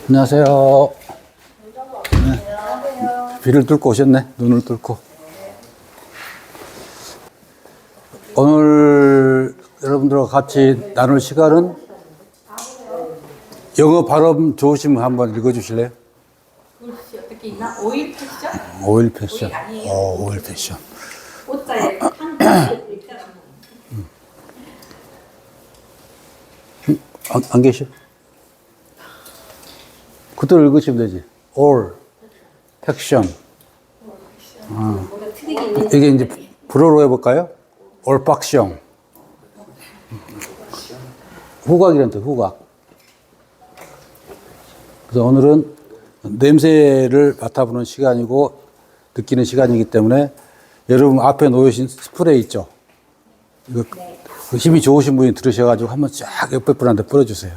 안녕하세요. 네. 귀를 뚫고 오셨네. 눈을 뚫고. 오늘 여러분들과 같이 나눌 시간은 영어 발음 좋으시면 한번 읽어주실래요? 글씨 어떻게 있나? 오일 패션? 오일 패션. 오일 아니에요. 오일 패션. 옷자에 한글 읽잖아. 안 계셔? 그대로 읽으시면 되지. all 패션. 뭐가 트릭이 있는 이게 이제 불어로 해볼까요? all 패션. 후각이란 뜻, 후각. 그래서 오늘은 냄새를 맡아보는 시간이고 느끼는 시간이기 때문에 여러분 앞에 놓으신 스프레이 있죠? 이거 그 힘이 좋으신 분이 들으셔가지고 한번 쫙 옆에 분한테 뿌려주세요.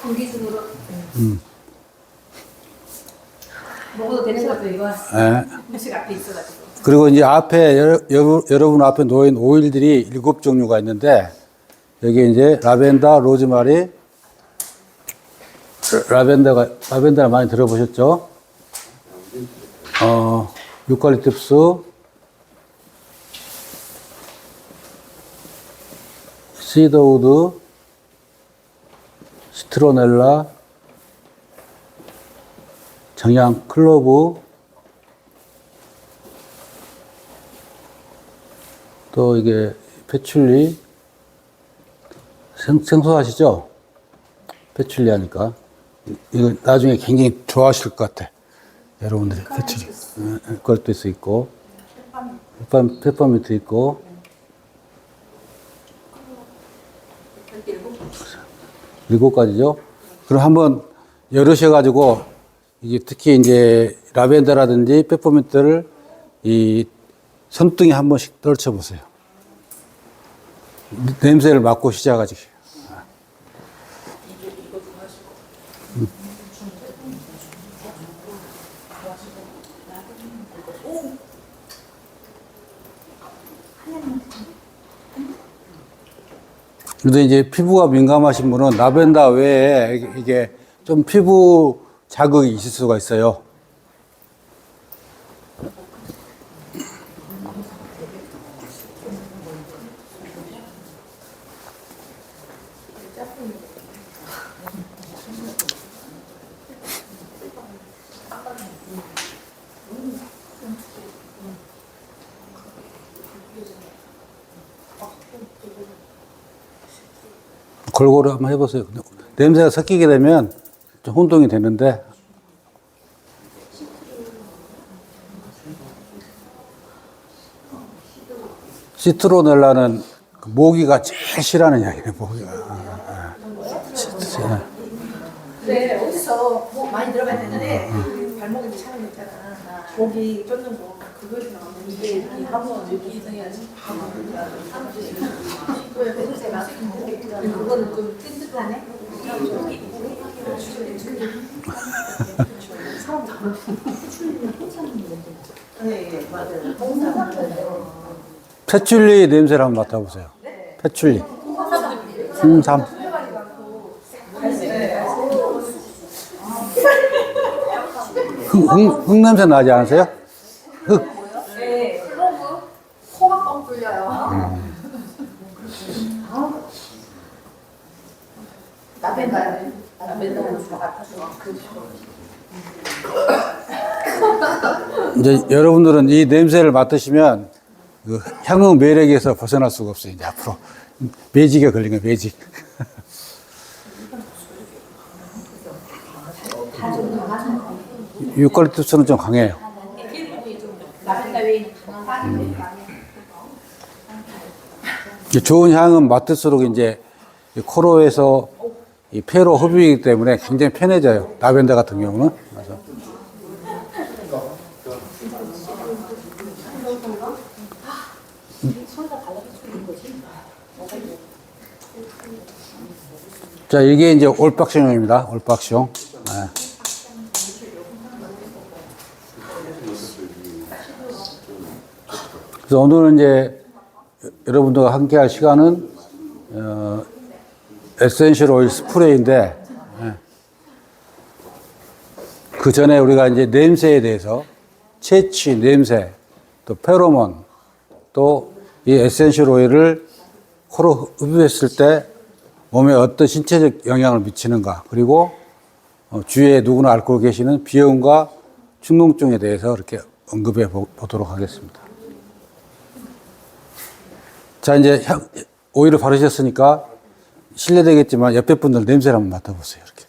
공기중으로 먹어도 되는 것도 이거 네. 음식 앞에 있어가지고. 그리고 이제 앞에 여러분 앞에 놓인 오일들이 7종류가 있는데 여기 이제 라벤더, 로즈마리, 라벤더를 많이 들어보셨죠? 유칼립투스, 시더우드, 시트로넬라, 정향 클로브, 또 이게 패출리, 생소하시죠? 패출리 하니까. 이거 나중에 굉장히 좋아하실 것 같아. 여러분들이 패출리. eucalyptus 있고, 페퍼민트 있고, 일곱 가지죠. 그럼 한번 열으셔가지고, 이게 특히 이제 라벤더라든지 페퍼민트를 이 손등에 한 번씩 떨쳐보세요. 냄새를 맡고 시작하지. 근데 이제 피부가 민감하신 분은 라벤더 외에 이게 좀 피부 자극이 있을 수가 있어요. 골고루 한번 해보세요. 냄새가 섞이게 되면 좀 혼동이 되는데. 시트로넬라는 모기가 제일 싫어하는 향이에요, 모기가. 그래 어디서 뭐 많이 들어봤는데 발목에 차는 거 있잖아. 고기 쫓는 거 그거에서 나오는 이게 한번 여기 이상해야지. 그거는 좀 찐득하네. 네 맞아요. 패출리 냄새를 한번 맡아보세요. 패출리. 홍삼. 흙 냄새 나지 않으세요? 흙. 네, 클로브 코가 뻥 뚫려요. 라벤더는 다 같아서 이제 여러분들은 이 냄새를 맡으시면 그 향후 매력에서 벗어날 수가 없어요. 이제 앞으로 매직에 걸린 거예요. 매직. 유칼립투스는 좀 강해요. 라벤더 외에는 강한 좋은 향은 맡을수록 이제 코로에서 이 폐로 흡입이기 때문에 굉장히 편해져요. 라벤더 같은 경우는. 그래서. 자, 이게 이제 올박숑입니다. 올박숑. 네. 그래서 오늘은 이제 여러분들과 함께 할 시간은 에센셜 오일 스프레이인데, 예. 그 전에 우리가 이제 냄새에 대해서 채취, 냄새, 또 페로몬, 또 이 에센셜 오일을 코로 흡입했을 때 몸에 어떤 신체적 영향을 미치는가, 그리고 주위에 누구나 앓고 계시는 비염과 축농증에 대해서 이렇게 언급해 보도록 하겠습니다. 자, 이제 오일을 바르셨으니까 실례되겠지만 옆에 분들 냄새를 한번 맡아보세요. 이렇게.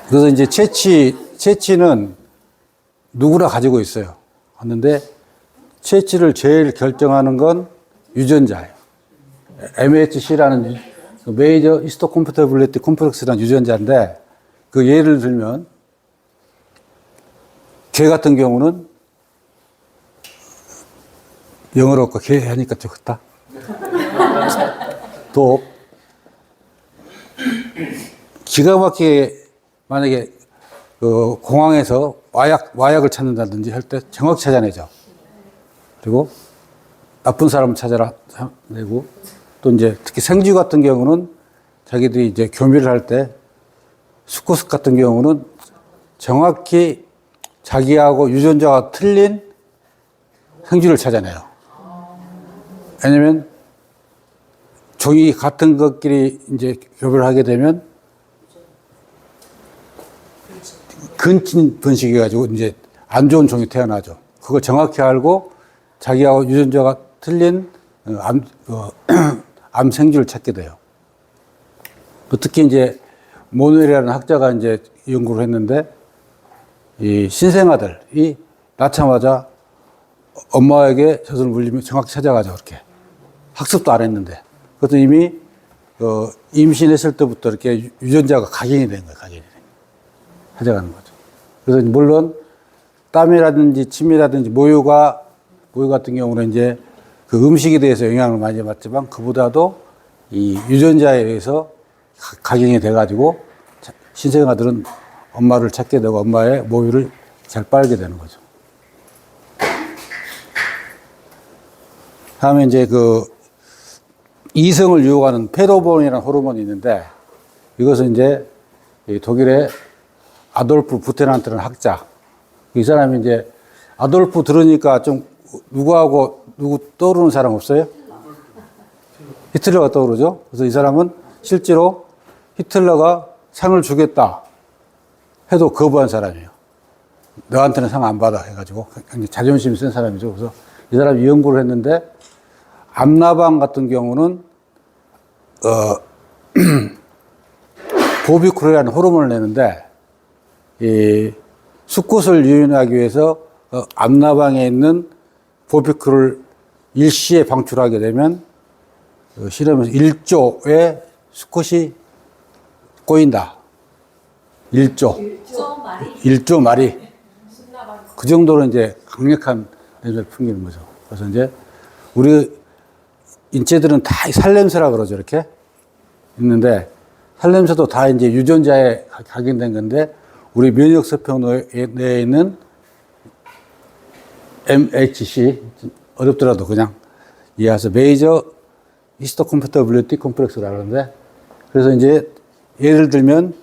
그래서 이제 채취는 누구나 가지고 있어요. 하는데 채취를 제일 결정하는 건 유전자예요. MHC라는 메이저 히스토컴패티빌리티 콤플렉스라는 유전자인데, 그 예를 들면 개 같은 경우는 영어로 개 하니까 좋다. 또 기가 막히게 만약에 그 공항에서 마약을 찾는다든지 할 때 정확히 찾아내죠. 그리고 나쁜 사람을 찾아내고, 또 이제 특히 생쥐 같은 경우는 자기들이 이제 교미를 할 때 수컷 같은 경우는 정확히 자기하고 유전자가 틀린 생쥐를 찾아내요. 왜냐면 종이 같은 것끼리 이제 교배를 하게 되면 근친 번식해가지고 이제 안 좋은 종이 태어나죠. 그걸 정확히 알고 자기하고 유전자가 틀린 암 생쥐를 찾게 돼요. 특히 이제 모넬이라는 학자가 이제 연구를 했는데, 이 신생아들이 낳자마자 엄마에게 젖을 물리면 정확히 찾아가죠. 그렇게 학습도 안 했는데, 그것도 이미 임신했을 때부터 이렇게 유전자가 각인이 된 거예요. 각인이 찾아가는 거죠. 그래서 물론 땀이라든지 침이라든지 모유 같은 경우는 이제 그 음식에 대해서 영향을 많이 받지만, 그보다도 이 유전자에 의해서 각인이 돼가지고 신생아들은 엄마를 찾게 되고 엄마의 모유를 잘 빨게 되는 거죠. 다음에 이제 그 이성을 유혹하는 페로몬이라는 호르몬이 있는데, 이것은 이제 독일의 아돌프 부테난트라는 학자, 이 사람이 이제 아돌프 들으니까 좀 누구 떠오르는 사람 없어요? 히틀러가 떠오르죠. 그래서 이 사람은 실제로 히틀러가 상을 주겠다 해도 거부한 사람이에요. 너한테는 상 안 받아 해가지고 굉장히 자존심이 센 사람이죠. 그래서 이 사람이 연구를 했는데, 암나방 같은 경우는 보비크로라는 호르몬을 내는데, 이 수컷을 유인하기 위해서 암나방에 있는 보비크를 일시에 방출하게 되면 실험에서 1조의 수컷이 꼬인다. 1조 말이. 그 정도로 이제 강력한 냄새를 풍기는 거죠. 그래서 이제 우리 인체들은 다 살냄새라 그러죠. 이렇게 있는데, 살냄새도 다 이제 유전자에 각인된 건데, 우리 면역세포 내에 있는 MHC, 어렵더라도 그냥 이해해서 메이저 히스토컴패티빌리티 콤플렉스라고 하는데, 그래서 이제 예를 들면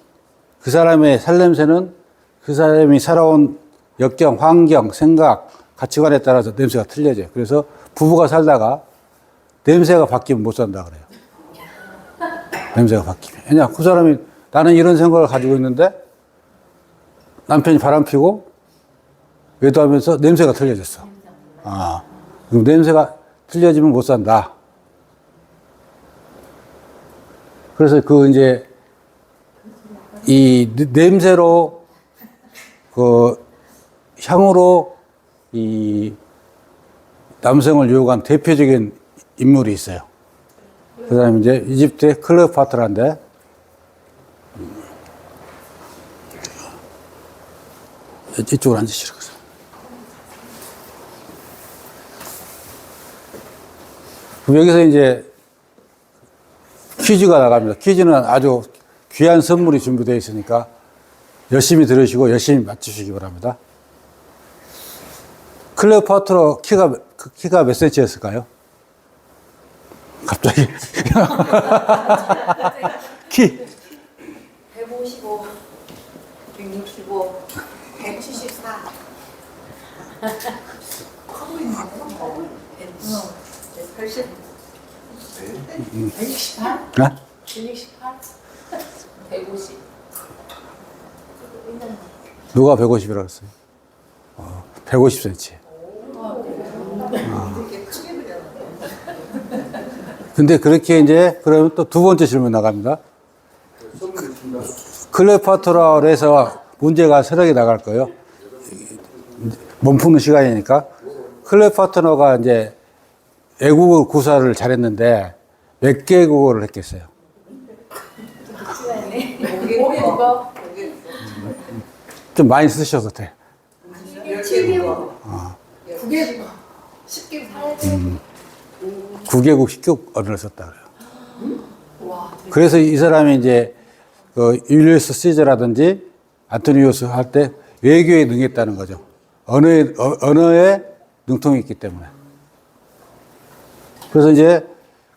그 사람의 살냄새는 그 사람이 살아온 역경, 환경, 생각, 가치관에 따라서 냄새가 틀려져요. 그래서 부부가 살다가 냄새가 바뀌면 못 산다 그래요. 냄새가 바뀌면. 왜냐, 그 사람이 나는 이런 생각을 가지고 있는데 남편이 바람 피고 외도하면서 냄새가 틀려졌어. 그럼 냄새가 틀려지면 못 산다. 그래서 그 이제 이 냄새로 그 향으로 이 남성을 유혹한 대표적인 인물이 있어요. 그 다음에 이제 이집트의 클레오파트라인데, 이쪽으로 앉으시라고. 그럼 여기서 이제 퀴즈가 나갑니다. 퀴즈는 아주 귀한 선물이 준비되어 있으니까 열심히 들으시고 열심히 맞추시기 바랍니다. 클레오파트라 키가 몇 센치였을까요? 갑자기. 키. 155, 165, 174. 커 보이는 거 180. 168? 네? 168? 150. 누가 150이라고 했어요? 150cm. 근데 그렇게 이제, 그러면 또 두 번째 질문 나갑니다. 클레오파트라에서 문제가 서력이 나갈 거예요. 몸 푸는 시간이니까. 클레오파트라가 이제 애국어 구사를 잘했는데 몇 개 국어를 했겠어요? 좀 많이 쓰셔도 돼. 7개국. 9개국. 10개국. 9개국 10개국어를 썼다 그래요. 그래서 이 사람이 이제 그 율리우스 시저라든지 안토니우스 할 때 외교에 능했다는 거죠. 언어에 능통이 있기 때문에. 그래서 이제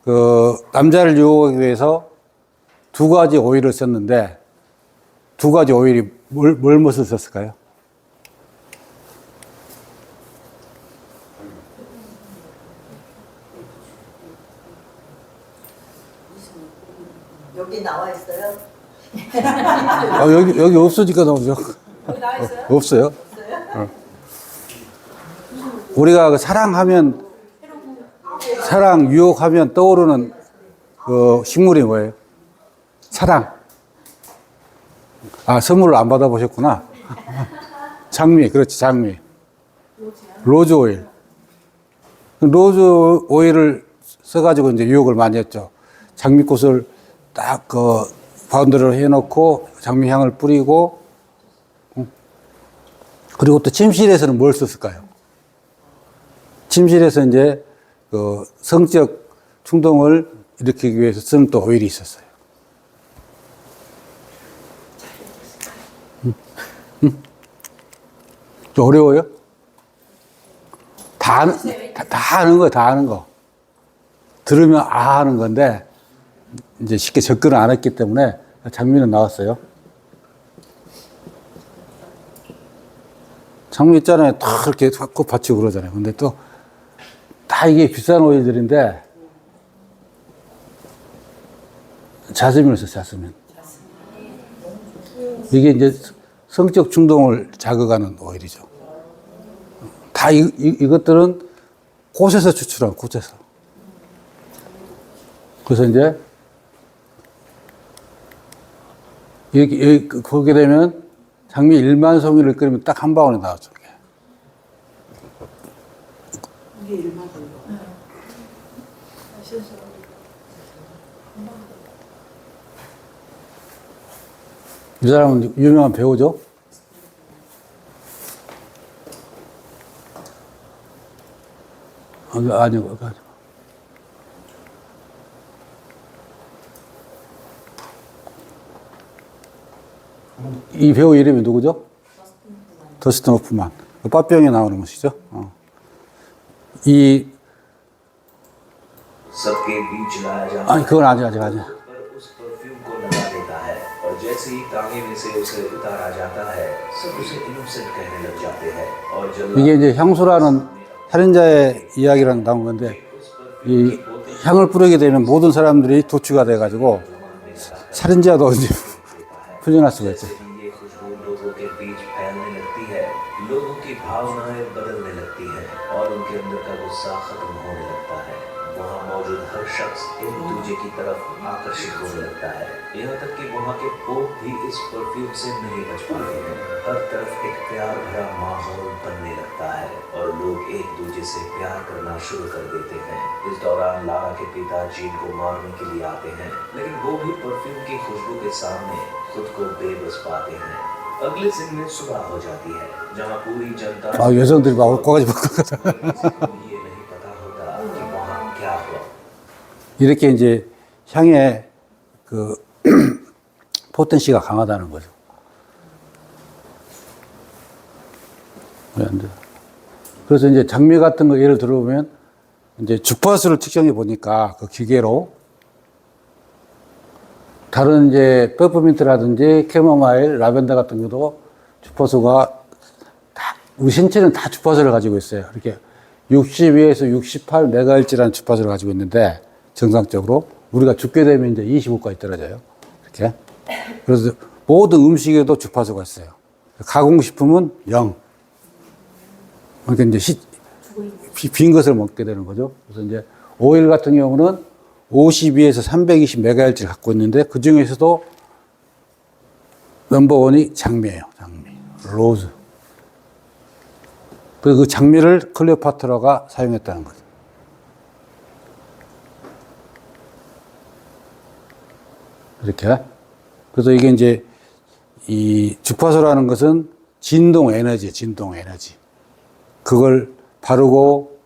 그 남자를 유혹하기 위해서 두 가지 오일을 썼는데 두 가지 오일이 무엇을 썼을까요? 여기 나와 있어요? 여기 없으니까 나오죠. 여기 나와 있어요? 없어요. 우리가 그 사랑 유혹하면 떠오르는 그 식물이 뭐예요? 사랑. 아, 선물을 안 받아보셨구나. 장미, 그렇지, 장미. 로즈 오일. 로즈 오일을 써가지고 이제 유혹을 많이 했죠. 장미꽃을 딱 그 바운드를 해놓고 장미향을 뿌리고, 그리고 또 침실에서는 뭘 썼을까요? 침실에서 이제 그 성적 충동을 일으키기 위해서 쓰는 또 오일이 있었어요. 좀 어려워요? 다 아는 거예요, 다 아는 거. 들으면 아 하는 건데, 이제 쉽게 접근을 안 했기 때문에 장미는 나왔어요. 장미 있잖아요. 다 이렇게 꽃 받치고 그러잖아요. 근데 또 다 이게 비싼 오일들인데, 자스민을 써, 자스민. 이게 이제 성적 충동을 자극하는 오일이죠. 다 이것들은 꽃에서 추출한 꽃에서. 그래서 이제 여기 보게 되면 장미 1만 송이를 끓이면 딱 한 방울이 나왔죠. 이게 1만 원. 이 사람은 유명한 배우죠. 아니고. 이 배우 이름이 누구죠? 더스틴 호프만. 빠병에 나오는 것이죠. 아니, 그건 아직. 이게 이제 향수라는 살인자의 이야기랑 나온 건데, 이 향을 뿌리게 되면 모든 사람들이 도취가 돼가지고 살인자도 이제 풀려날 수가 있죠. लोगों की भावनाएं बदलने लगती हैं और उनके अंदर का गुस्सा खत्म होने लगता है। वहाँ मौजूद हर शख्स एक दूसरे की तरफ आकर्षित होने लगता है, यहाँ तक कि वहाँ के पोप भी इस परफ्यूम से नहीं बच पाते हैं। हर तरफ एक प्यार भरा माहौल बनने लगता है और लोग एक दूसरे से प्यार करना शुरू कर देते हैं। इस दौरान लारा के पिता जीन को मारने के लिए आते हैं, लेकिन वो भी परफ्यूम की खुशबू के सामने खुद को बेबस पाते हैं। अगले दिन में सुबह हो जाती है, जहाँ पूरी जनता 여성들이 막 옷까지 벗고 ये नहीं पता होता कि वहाँ क्या हुआ। 이렇게 이제 향에 그 포텐시가 강하다는 거죠. 왜 안 돼? 그래서 이제 장미 같은 거 예를 들어보면 이제 주파수를 측정해 보니까 그 기계로 다른 이제 페퍼민트라든지 캐모마일, 라벤더 같은 것도 주파수가 다 우리 신체는 다 주파수를 가지고 있어요. 이렇게 62에서 68 메가헬츠라는 주파수를 가지고 있는데 정상적으로 우리가 죽게 되면 이제 25까지 떨어져요. 이렇게. 그래서 모든 음식에도 주파수가 있어요. 가공식품은 0. 그러니까 이제 빈 것을 먹게 되는 거죠. 그래서 이제 오일 같은 경우는 52에서 320 메가헬츠를 갖고 있는데 그 중에서도 넘버원이 장미예요. 장미. 로즈. 그리고 그 장미를 클레오파트라가 사용했다는 거죠. 이렇게. 그래서 이게 이제 이 주파수라는 것은 진동 에너지, 진동 에너지. 그걸 바르고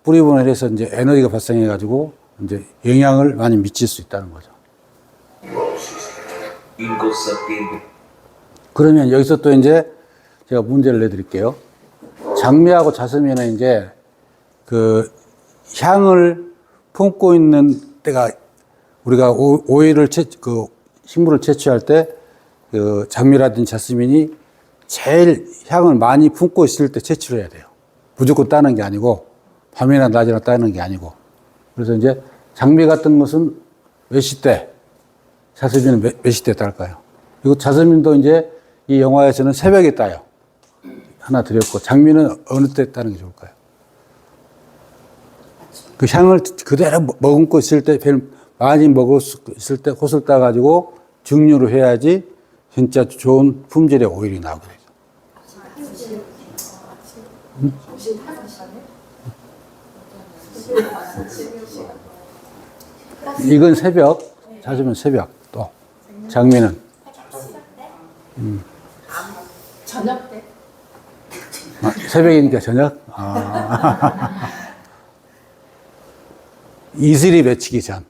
뿌리분해를 해서 이제 에너지가 발생해가지고 이제 영향을 많이 미칠 수 있다는 거죠. इनको सबके 그러면 여기서 또 이제 제가 문제를 내드릴게요. 장미하고 자스민은 이제 그 향을 품고 있는 때가 우리가 오일을 그 식물을 채취할 때 그 장미라든지 자스민이 제일 향을 많이 품고 있을 때 채취를 해야 돼요. 무조건 따는 게 아니고 밤이나 낮이나 따는 게 아니고. 그래서 이제 장미 같은 것은 몇 시대, 자스민은 몇 시대 딸까요? 그리고 자스민도 이제 이 영화에서는 새벽에 따요. 하나 드렸고, 장미는 어느 때 따는 게 좋을까요? 그 향을 그대로 머금고 있을 때, 많이 먹었을 때 꽃을 따가지고 증류를 해야지 진짜 좋은 품질의 오일이 나오게 되죠. 이건 새벽, 자스민 새벽, 또 장미는 저녁 때. 새벽이니까 저녁? 이슬이 맺히기 전.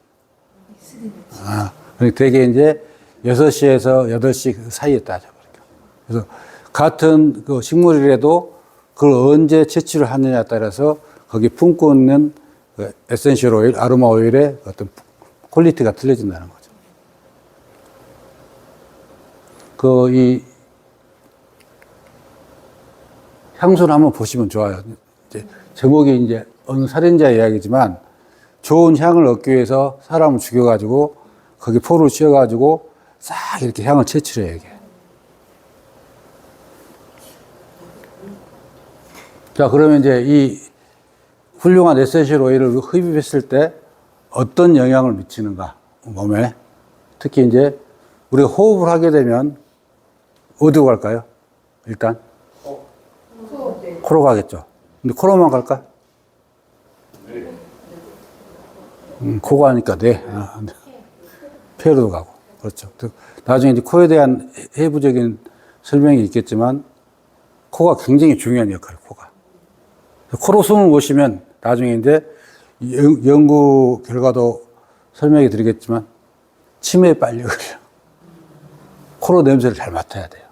되게 이제 6시에서 8시 사이에 따져. 그래서 같은 그 식물이라도 그걸 언제 채취를 하느냐에 따라서 거기 품고 있는 그 에센셜 오일, 아로마 오일의 어떤 퀄리티가 틀려진다는 거죠. 이 향수를 한번 보시면 좋아요. 이제 제목이 이제 어느 살인자 이야기지만 좋은 향을 얻기 위해서 사람을 죽여가지고 거기 포를 씌워가지고 싹 이렇게 향을 채취를 해요, 이게. 자, 그러면 이제 이 훌륭한 에센셜 오일을 흡입했을 때 어떤 영향을 미치는가, 몸에. 특히 이제 우리가 호흡을 하게 되면 어디로 갈까요? 일단? 코로 가겠죠. 근데 코로만 갈까? 코가 하니까 네. 폐로도 가고. 그렇죠. 나중에 이제 코에 대한 해부적인 설명이 있겠지만, 코가 굉장히 중요한 역할이에요, 코가. 코로 숨을 못 쉬면 나중에 이제 연구 결과도 설명해 드리겠지만, 치매에 빨리 걸려요. 코로 냄새를 잘 맡아야 돼요.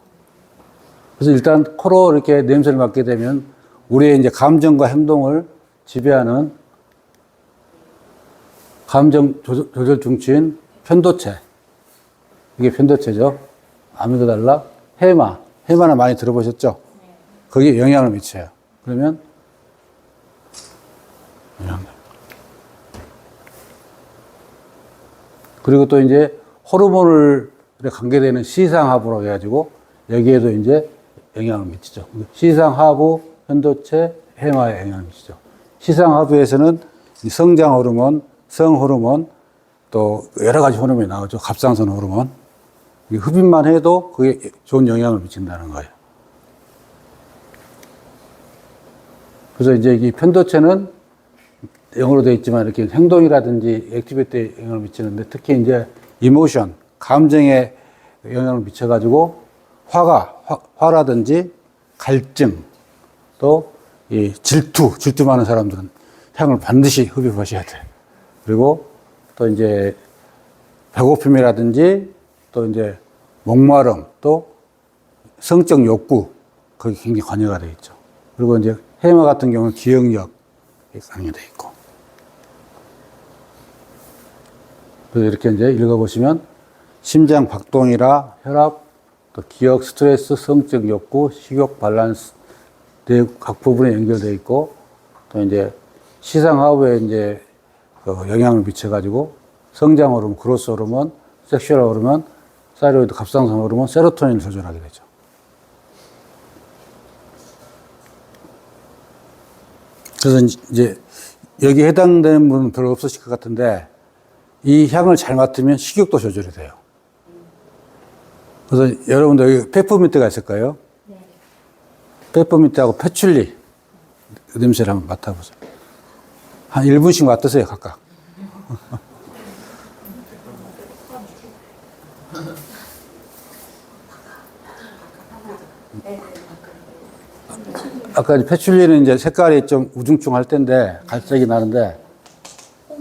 그래서 일단 코로 이렇게 냄새를 맡게 되면 우리의 이제 감정과 행동을 지배하는 감정 조절 중추인 편도체. 이게 편도체죠. 아미그달라, 해마는 많이 들어보셨죠? 거기에 영향을 미쳐요. 그러면, 그리고 또 이제 호르몬을 관계되는 시상하부라고 해가지고 여기에도 이제 영향을 미치죠. 시상하부, 편도체, 해마에 영향을 미치죠. 시상하부에서는 성장 호르몬, 성호르몬, 또 여러 가지 호르몬이 나오죠. 갑상선 호르몬. 흡입만 해도 그게 좋은 영향을 미친다는 거예요. 그래서 이제 이 편도체는 영어로 되어 있지만 이렇게 행동이라든지 액티비티에 영향을 미치는데 특히 이제 이모션, 감정에 영향을 미쳐가지고 화라든지 갈증, 또 이 질투 많은 사람들은 향을 반드시 흡입하셔야 돼요. 그리고 또 이제 배고픔이라든지 또 이제 목마름 또 성적 욕구 거기 굉장히 관여가 되어 있죠. 그리고 이제 해마 같은 경우는 기억력 강조되어 있고. 그래서 이렇게 이제 읽어보시면 심장 박동이라 혈압, 또 기억, 스트레스, 성적 욕구, 식욕, 밸런스 각 부분에 연결되어 있고, 또 이제 시상 하부에 이제 영향을 미쳐가지고 성장 호르몬, 그로스 호르몬, 섹슈얼 호르몬, 사이로이드 갑상선 호르몬, 세로토닌을 조절하게 되죠. 그래서 이제 여기 해당되는 분은 별로 없으실 것 같은데 이 향을 잘 맡으면 식욕도 조절이 돼요. 그래서 여러분들 여기 페퍼민트가 있을 거예요. 페퍼민트하고 패출리 냄새를 한번 맡아보세요. 한 1분씩 맡으세요, 각각. 아까 패출리는 이제 색깔이 좀 우중충할 텐데, 갈색이 나는데,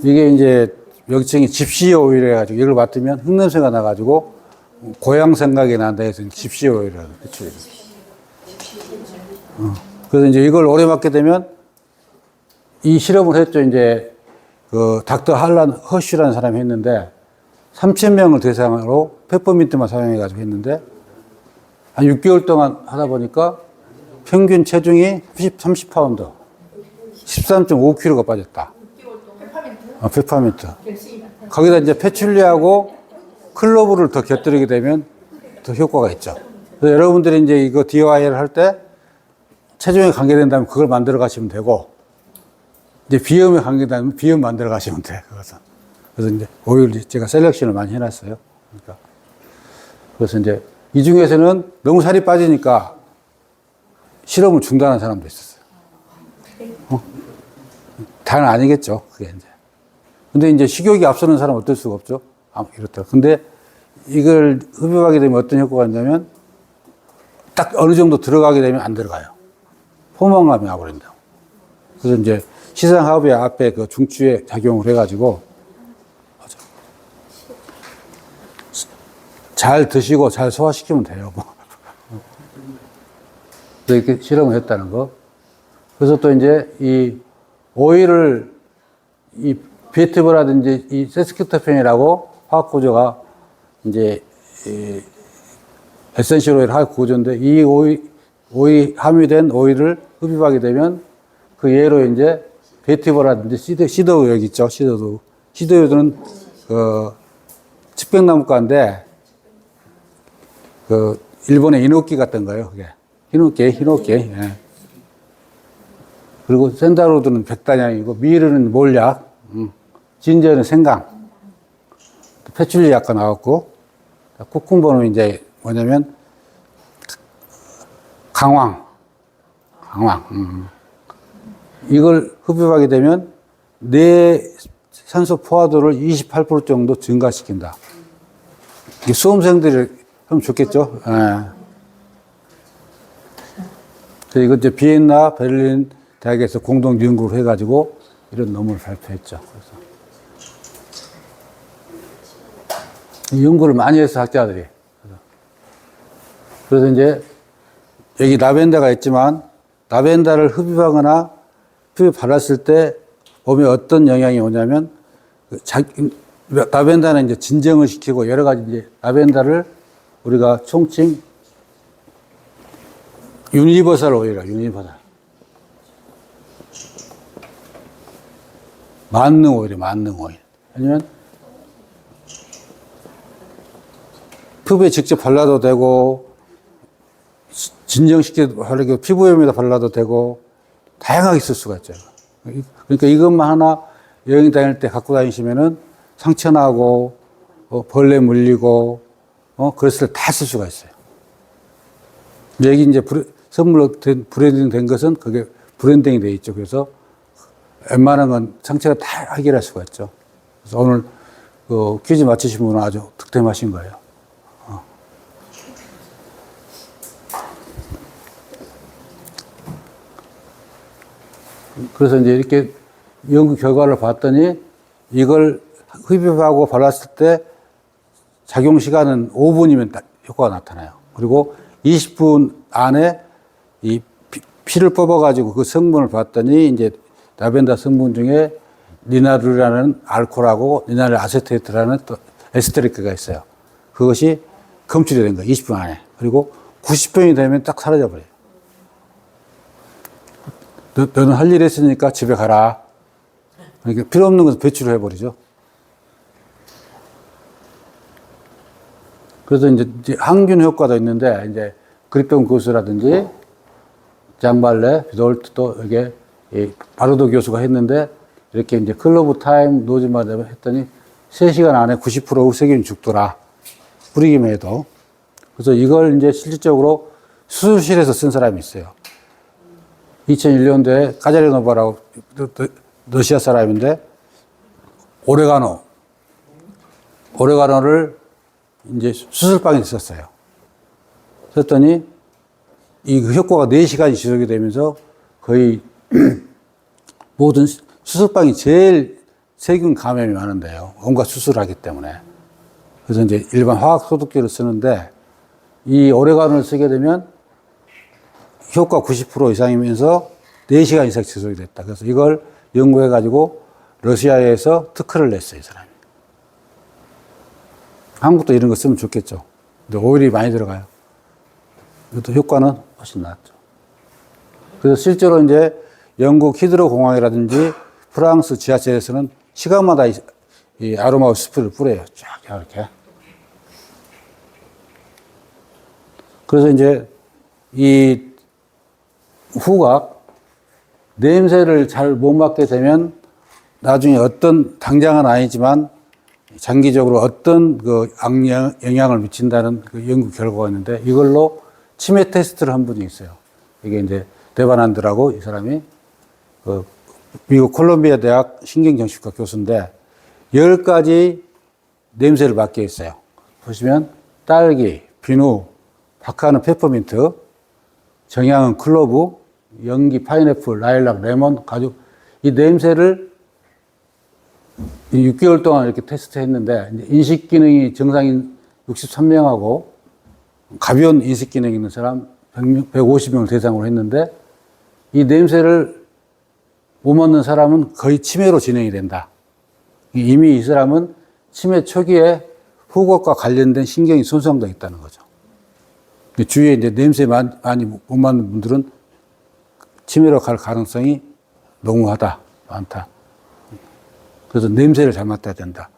이게 이제 명칭이 집시 오일 해가지고, 이걸 맡으면 흙냄새가 나가지고, 고향 생각이 난다 해서 집시 오일이라고, 패출리. 그래서 이제 이걸 오래 맡게 되면, 이 실험을 했죠. 이제, 닥터 할란 허쉬라는 사람이 했는데, 3,000명을 대상으로 페퍼민트만 사용해가지고 했는데, 한 6개월 동안 하다 보니까, 평균 체중이 30파운드, 13.5kg가 빠졌다. 페퍼민트. 거기다 이제 패출리하고 클로브를 더 곁들이게 되면 더 효과가 있죠. 그래서 여러분들이 이제 이거 DIY를 할 때 체중에 관계된다면 그걸 만들어 가시면 되고, 이제 비염에 관계된다면 비염 만들어 가시면 돼, 그것은. 그래서 이제 오일 제가 셀렉션을 많이 해놨어요. 그러니까. 그래서 이제 이 중에서는 너무 살이 빠지니까 실험을 중단한 사람도 있었어요. 다는 아니겠죠, 그게 이제. 근데 이제 식욕이 앞서는 사람은 어쩔 수가 없죠. 이렇다. 근데 이걸 흡입하게 되면 어떤 효과가 있냐면 딱 어느 정도 들어가게 되면 안 들어가요. 포만감이 와버린다고. 그래서 이제 시상하부의 앞에 그 중추에 작용을 해가지고 잘 드시고 잘 소화시키면 돼요. 뭐. 이렇게 실험을 했다는 거. 그래서 또 이제 이 오일을 이 비에트브라든지 이 세스키토펜이라고 화학 구조가 이제 이 에센셜 오일 화학 구조인데 이 오일 함유된 오일을 흡입하게 되면 그 예로 이제 비에트브라든지 시더우 여기 있죠. 시더우는 측백나무과인데 그 일본의 이노키 같은 거예요. 그게. 히노키. 예. 그리고 샌다로드는 백단향이고, 미르는 몰약, 진저는 생강, 패출리 약간 나왔고, 쿠쿤버는 이제 뭐냐면, 강황. 이걸 흡입하게 되면, 뇌 산소 포화도를 28% 정도 증가시킨다. 이게 수험생들이 하면 좋겠죠? 예. 그래서 이거 이제 비엔나, 베를린 대학에서 공동 연구를 해가지고 이런 논문을 발표했죠. 그래서 연구를 많이 해서 학자들이. 그래서 이제 여기 라벤더가 있지만 라벤더를 흡입하거나 피부에 발랐을 때 몸에 어떤 영향이 오냐면 라벤더는 이제 진정을 시키고 여러 가지 이제 라벤더를 우리가 총칭 유니버설 오일이라, 유니버설. 만능 오일. 아니면, 피부에 직접 발라도 되고, 진정시켜도 바르고, 피부염에다 발라도 되고, 다양하게 쓸 수가 있죠. 그러니까 이것만 하나 여행 다닐 때 갖고 다니시면은 상처 나고, 벌레 물리고, 그랬을 때 다 쓸 수가 있어요. 여기 이제 선물로 브랜딩 된 것은 그게 브랜딩이 되어 있죠. 그래서 웬만한 건 상처가 다 해결할 수가 있죠. 그래서 오늘 그 퀴즈 맞히신 분은 아주 득템하신 거예요. 그래서 이제 이렇게 연구 결과를 봤더니 이걸 흡입하고 발랐을 때 작용 시간은 5분이면 효과가 나타나요. 그리고 20분 안에 이 피를 뽑아가지고 그 성분을 봤더니 이제 라벤더 성분 중에 리나르라는 알코올하고 리나르 아세테이트라는 또 에스테리크가 있어요. 그것이 검출이 된 거예요. 20분 안에. 그리고 90분이 되면 딱 사라져버려요. 너는 할 일 했으니까 집에 가라. 그러니까 필요 없는 것을 배출을 해버리죠. 그래서 이제 항균 효과도 있는데, 이제 그리병 교수라든지 장발레, 비돌트도 이게 바로도 교수가 했는데, 이렇게 이제 클로브 타임 노즈마다 했더니 3시간 안에 90% 의세균이 죽더라. 뿌리기만 해도. 그래서 이걸 이제 실질적으로 수술실에서 쓴 사람이 있어요. 2001년도에 까자리노바라고 러시아 사람인데, 오레가노를 이제 수술방에 썼어요. 썼더니 이 효과가 4시간이 지속이 되면서 거의 모든 수술방이 제일 세균 감염이 많은데요. 온갖 수술을 하기 때문에. 그래서 이제 일반 화학 소독제를 쓰는데 이 오레가노를 쓰게 되면 효과 90% 이상이면서 4시간 이상 지속이 됐다. 그래서 이걸 연구해가지고 러시아에서 특허를 냈어요, 이 사람이. 한국도 이런 거 쓰면 좋겠죠. 근데 오일이 많이 들어가요. 이것도 효과는 훨씬 낫죠. 그래서 실제로 이제 영국 히드로 공항이라든지 프랑스 지하철에서는 시간마다 이 아로마 스프를 뿌려요. 쫙 이렇게. 그래서 이제 이 후각, 냄새를 잘 못 맡게 되면 나중에 어떤, 당장은 아니지만 장기적으로 어떤 그 영향을 미친다는 그 연구 결과가 있는데 이걸로 치매 테스트를 한 분이 있어요. 이게 이제 데바난드라고 이 사람이 그 미국 콜롬비아 대학 신경정신과 교수인데 10가지 냄새를 맡게 있어요. 보시면 딸기, 비누, 박하는 페퍼민트, 정향은 클로브, 연기 파인애플, 라일락, 레몬, 가죽. 이 냄새를 6개월 동안 이렇게 테스트 했는데, 인식 기능이 정상인 63명하고, 가벼운 인식 기능이 있는 사람 150명을 대상으로 했는데, 이 냄새를 못 맡는 사람은 거의 치매로 진행이 된다. 이미 이 사람은 치매 초기에 후각과 관련된 신경이 손상돼 있다는 거죠. 주위에 이제 냄새 많이 못 맡는 분들은 치매로 갈 가능성이 농후하다, 많다. 그래서 냄새를 잘 맡아야 된다.